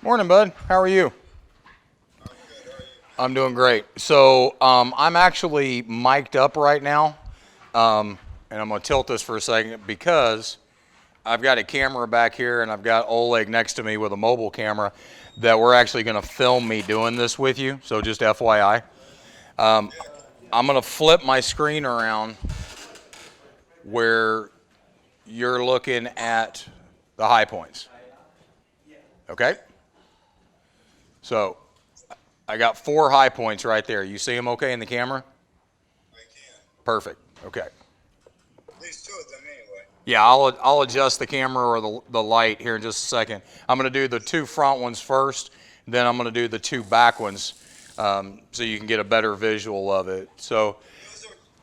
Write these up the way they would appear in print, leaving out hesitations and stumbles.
Morning, bud. How are you? I'm good. How are you? I'm doing great. So I'm actually mic'd up right now, and I'm going to tilt this for a second because I've got a camera back here and I've got Oleg next to me with a mobile camera that we're actually going to film me doing this with you, so just FYI. I'm going to flip my screen around where you're looking at the high points. Okay? So I got 4 high points right there. You see them okay in the camera? I can. Perfect. Okay. At least 2 of them anyway. Yeah, I'll adjust the camera or the light here in just a second. I'm going to do the 2 front ones first, then I'm going to do the 2 back ones so you can get a better visual of it. So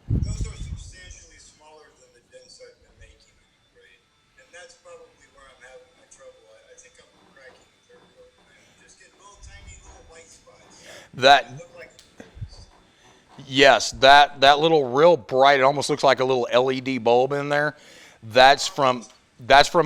Those are substantially smaller than the dents I've been making, right? And that's probably where I'm having my trouble. I think I'm cracking the Turnbow. I'm just getting little tiny little white spots. that They look like yes, that little real bright, it almost looks like a little LED bulb in there. That's from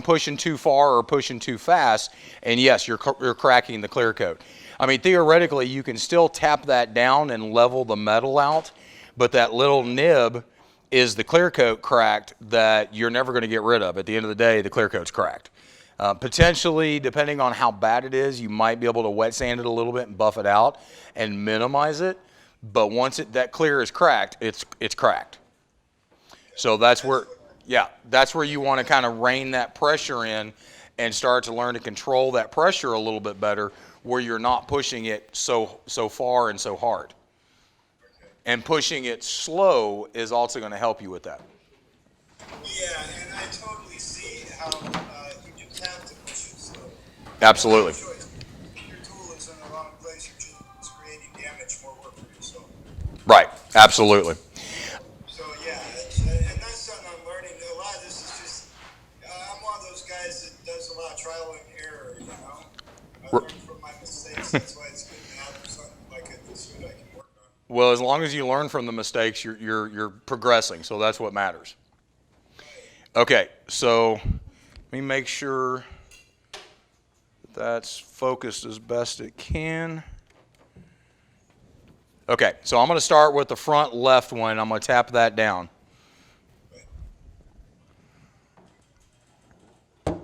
pushing too far or pushing too fast, and yes, you're cracking the clear coat. I mean, theoretically, you can still tap that down and level the metal out, but that little nib is the clear coat cracked that you're never going to get rid of. At the end of the day, the clear coat's cracked. Potentially, depending on how bad it is, you might be able to wet sand it a little bit and buff it out and minimize it. But once that clear is cracked, it's cracked. So that's where you want to kind of rein that pressure in and start to learn to control that pressure a little bit better, where you're not pushing it so far and so hard. And pushing it slow is also going to help you with that. Yeah, and I totally see how you just have to push it slow. Absolutely. No choice. Your tool is in the wrong place. You're just creating damage, more work for yourself. Right. Absolutely. So yeah, and that's something I'm learning. A lot of this is just, I'm one of those guys that does a lot of trial and error, you know. I learn from my mistakes. That's why it's good to have something like a suit I can work on. Well, as long as you learn from the mistakes, you're progressing. So that's what matters. Okay. So let me make sure that's focused as best it can. Okay, so I'm going to start with the front left one. I'm going to tap that down. Now,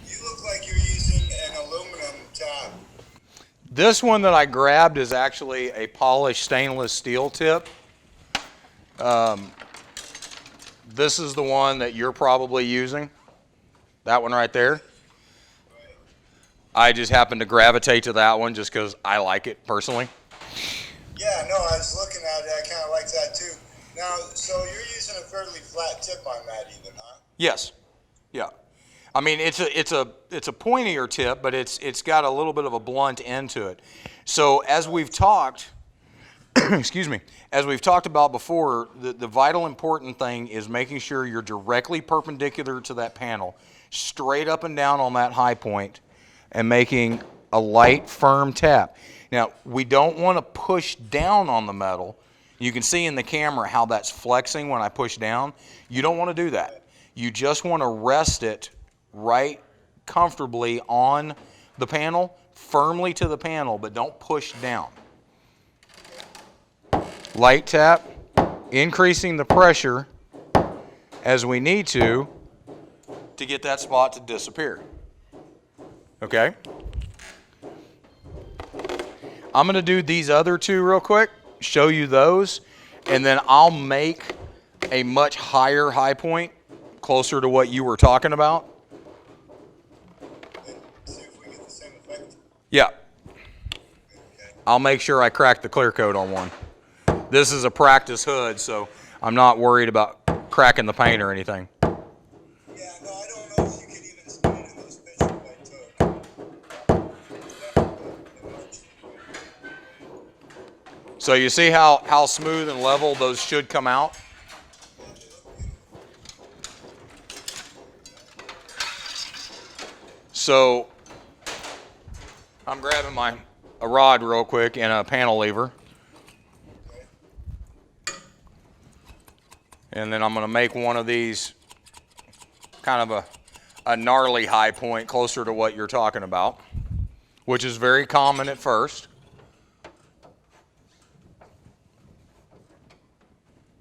you look like you're using an aluminum tap. This one that I grabbed is actually a polished stainless steel tip. This is the one that you're probably using. That one right there. I just happen to gravitate to that one just because I like it personally. Yeah, no, I was looking at it. I kind of like that too. Now, so you're using a fairly flat tip on that, even, huh? Yes. Yeah. I mean, it's a pointier tip, but it's got a little bit of a blunt end to it. So as we've talked, excuse me, as we've talked about before, the vital important thing is making sure you're directly perpendicular to that panel, straight up and down on that high point, and making a light, firm tap. Now, we don't want to push down on the metal. You can see in the camera how that's flexing when I push down. You don't want to do that. You just want to rest it right comfortably on the panel, firmly to the panel, but don't push down. Light tap, increasing the pressure as we need to get that spot to disappear. Okay? I'm going to do these other 2 real quick, show you those, and then I'll make a much higher high point, closer to what you were talking about. See if we get the same effect. Yeah. Okay. I'll make sure I crack the clear coat on one. This is a practice hood, so I'm not worried about cracking the paint or anything. Yeah, no, I don't know if you could even spin it in those pictures I took. So you see how smooth and level those should come out? So I'm grabbing my rod real quick and a panel lever. And then I'm going to make one of these kind of a gnarly high point closer to what you're talking about, which is very common at first.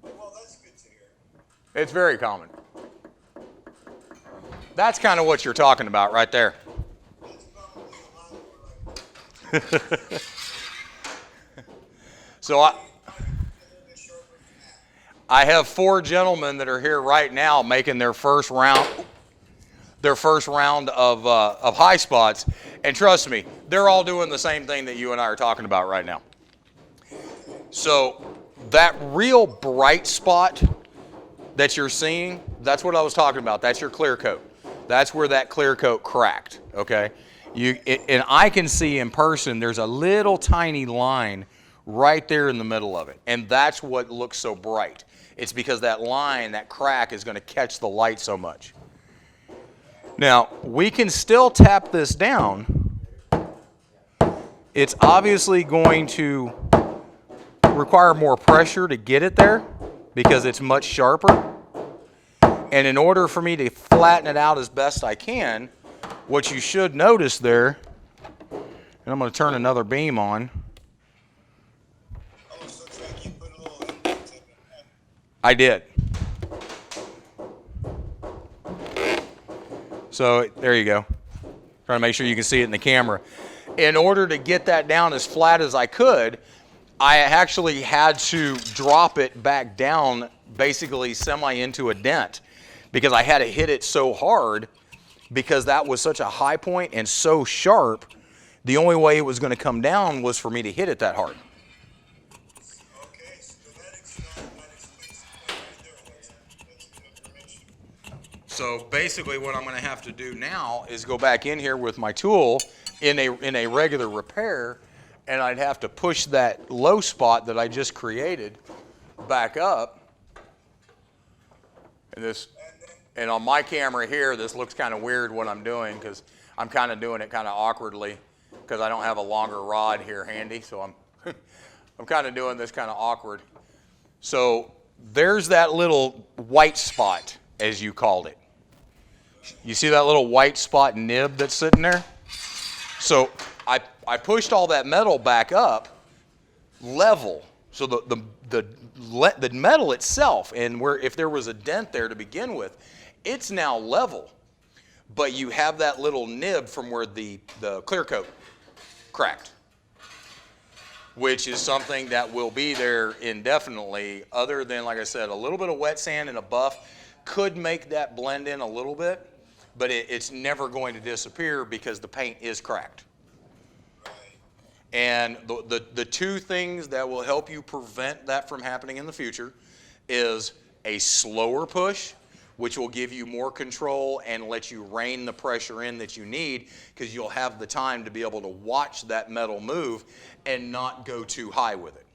Well, that's good to hear. It's very common. That's kind of what you're talking about right there. That's probably a lot more like So I have 4 gentlemen that are here right now making their first round of high spots, and trust me, they're all doing the same thing that you and I are talking about right now. So that real bright spot that you're seeing, that's what I was talking about. That's your clear coat. That's where that clear coat cracked, okay? And I can see in person there's a little tiny line right there in the middle of it, and that's what looks so bright. It's because that line, that crack, is going to catch the light so much. Now, we can still tap this down. It's obviously going to require more pressure to get it there because it's much sharper. And in order for me to flatten it out as best I can, what you should notice there, and I'm going to turn another beam on. Oh, so it's like you put a little indent in it. I did. So there you go. Trying to make sure you can see it in the camera. In order to get that down as flat as I could, I actually had to drop it back down, basically semi into a dent, because I had to hit it so hard because that was such a high point and so sharp. The only way it was going to come down was for me to hit it that hard. Okay, so that explains it right there. That's good information. So basically what I'm going to have to do now is go back in here with my tool in a regular repair, and I'd have to push that low spot that I just created back up. And on my camera here, this looks kind of weird what I'm doing because I'm kind of doing it kind of awkwardly because I don't have a longer rod here handy, so I'm I'm kind of doing this kind of awkward. So there's that little white spot, as you called it. You see that little white spot nib that's sitting there? So I pushed all that metal back up level. So the metal itself, and where if there was a dent there to begin with, it's now level. But you have that little nib from where the clear coat cracked, which is something that will be there indefinitely, other than, like I said, a little bit of wet sand and a buff could make that blend in a little bit, but it's never going to disappear because the paint is cracked. And the 2 things that will help you prevent that from happening in the future is a slower push, which will give you more control and let you rein the pressure in that you need, because you'll have the time to be able to watch that metal move and not go too high with it.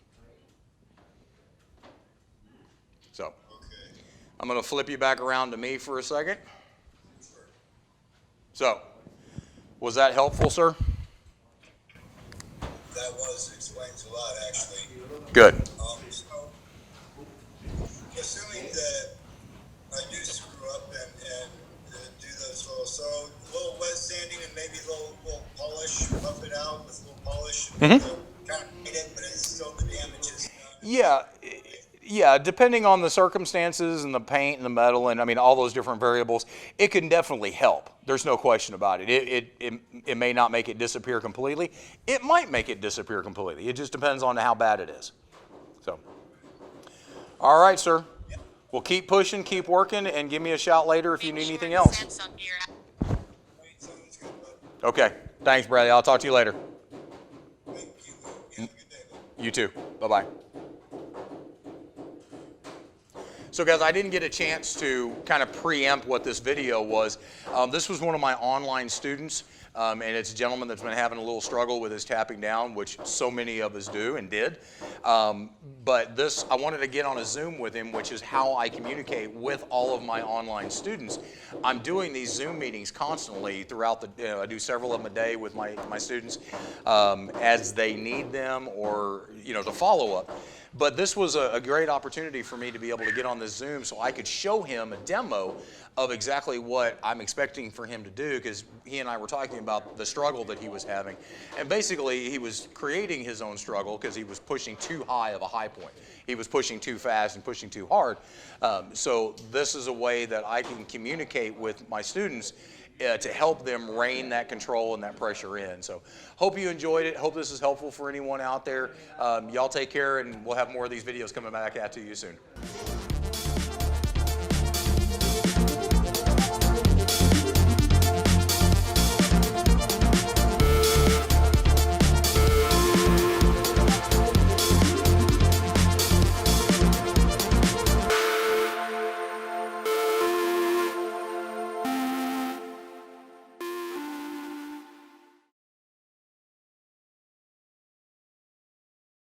So I'm going to flip you back around to me for a second. So was that helpful, sir? That explains a lot, actually. Good. So, assuming that I do screw up and do those little wet sanding and maybe a little polish, buff it out with a little polish, and kind of paint it, but it's still the damage is done. Yeah, depending on the circumstances and the paint and the metal and, I mean, all those different variables, it can definitely help. There's no question about it. It may not make it disappear completely. It might make it disappear completely. It just depends on how bad it is. So, all right, sir. Well, keep pushing, keep working, and give me a shout later if you need anything else. Okay. Thanks, Bradley. I'll talk to you later. Thank you. You have a good day. You too. Bye-bye. So guys, I didn't get a chance to kind of preempt what this video was. This was one of my online students. and it's a gentleman that's been having a little struggle with his tapping down, which so many of us do and did. But this, I wanted to get on a Zoom with him, which is how I communicate with all of my online students. I'm doing these Zoom meetings constantly throughout the, I do several of them a day with my students as they need them, or, to follow up. But this was a great opportunity for me to be able to get on this Zoom so I could show him a demo of exactly what I'm expecting for him to do, because he and I were talking about the struggle that he was having. And basically, he was creating his own struggle because he was pushing too high of a high point. He was pushing too fast and pushing too hard. So this is a way that I can communicate with my students to help them rein that control and that pressure in. So hope you enjoyed it. Hope this is helpful for anyone out there. Y'all take care, and we'll have more of these videos coming back at you soon.